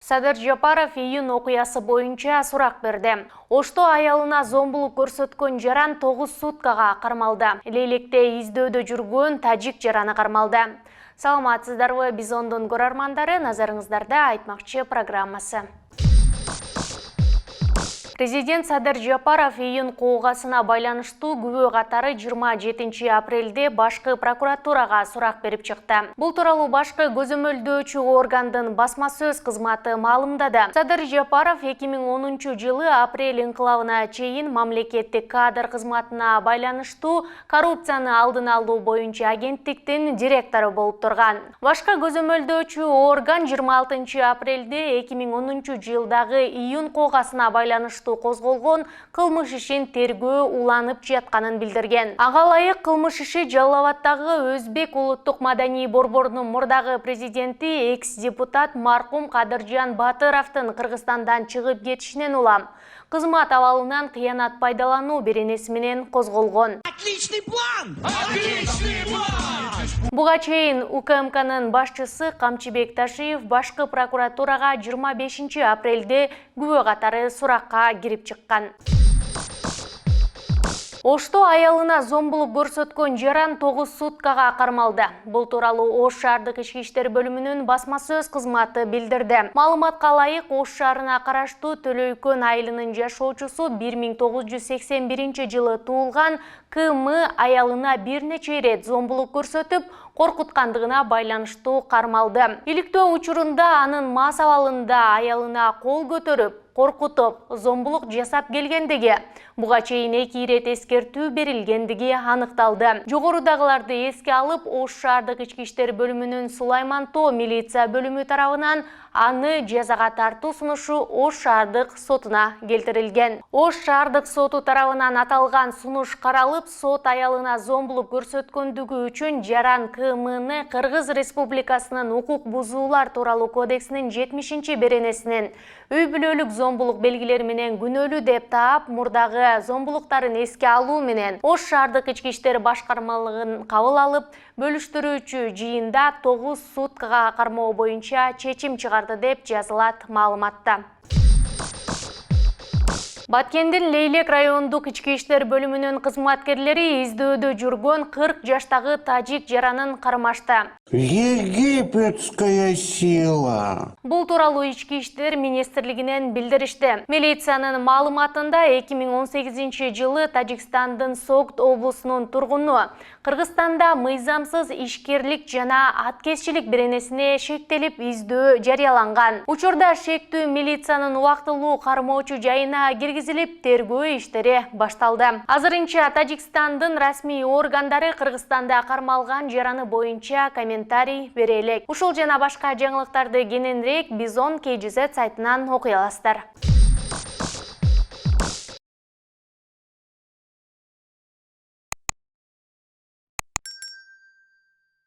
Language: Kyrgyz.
Садыр Жапаров июнь окуясы боюнча сурак берди. Ошто аялына зомбулук көрсөткөн жаран 9 суткага кармалды. Лейлекте издөөдө жүргөн тажик жараны кармалды. Саламатсыздарбы, Бизондун көрөрмандары, назарыңыздарда айтмакчы программасы. Президент Садыр Жапаров июнь куугасына байланыштуу күбө катары 27 апрелде башкы прокуратурага сурак берип чыкты. Бул тууралуу башкы көзөмөлдөөчү органдын басма сөз кызматы маалымдады. Садыр Жапаров 2010 жылы апрель инкылабына чейин мамлекеттик кадр кызматына байланыштуу коррупцияны алдын алуу боюнча агенттиктин директору болуп турган. Башкы көзөмөлдөөчү орган 26 апрелде 2010 жылдагы июнь куугасына байланыштуу козголгон кылмыш ишин тергөө уланып жатканын билдирген. Ага ылайык кылмыш иши Жалал Абаддагы Өзбек улуттук маданий борборунун мурдагы президенти экс-депутат маркум Кадыржан Батыровдун Кыргызстандан чыгып кетишинен улам кызмат абалынан кыянат пайдалануу беренеси менен козголгон. Отличный план! Отличный план! Буга чейин УКМКнын башчысы Камчыбек Ташиев башкы прокуратурага 25 апрелде күбө катары суракка кирип чыккан. Ошто аялына зомбулук көрсөткөн жаран 9 суткага кармалды. Бул тууралуу Ош шаардык ички иштер бөлүмүнүн басма сөз кызматы билдирди. Маалыматка ылайык, Ош шаарына караштуу Төлөйкөн айылынын жашоочусу 1981 жылы туулган КМ аялына бир нече ирет зомбулук көрсөтүп, коркуткандыгына байланыштуу кармалды. Иликтөө учурунда анын мас абалында аялына кол көтөрүп, коркутуп, зомбулук жасап келгендиги, буга чейин 2 ирет эскертүү берилгендиги аныкталды. Жогорудагыларды эске алып, Ош шаардык ички иштер бөлүмүнүн Сулайман Тоо милиция бөлүмү тарабынан аны жазага тартуу сунушу Ош шаардык сотуна келтирилген. Ош шаардык соту тарабынан аталган сунуш каралып, сот аялына зомбулук көрсөткөндүгү үчүн жаран КМны Кыргыз Республикасынын укук бузуулар тууралуу кодексинин 70 беренесинен үй бүлөлүк зомбулук белгилери менен күнөөлүү деп таап, мурдагы зомбулуктарын эске алуу менен Ош шаардык ички иштер башкармалыгын кабыл алып, бөлүштүрүүчү жыйында 9 суткага кармоо боюнча чечим чыгарды деп жазылат маалыматта. Баткендин Лейлек райондук ички иштер бөлүмүнүн кызматкерлери издөөдө жүргөн 40 жаштагы тажик жаранын кармашты. Египетская сила! Бул тууралуу ички иштер министрлигинен билдиришти. Милициянын маалыматында 2018 жылы Тажикстандын Согд облусунун тургуну Кыргызстанда мыйзамсыз ишкерлик жана аткезчилик беренесине шектелип издөө жарыяланган. Учурда шектүү милициянын убактылуу кармоочу жайына киргизилип, тергөө иштери башталды. Азырынча Тажикстандын расмий органдары Кыргызстанда кармалган жараны боюнча комментарий бере элек. Ушул жана башка жаңылыктарды кененирээк Бизон KGZ сайтынан окуй аласыздар.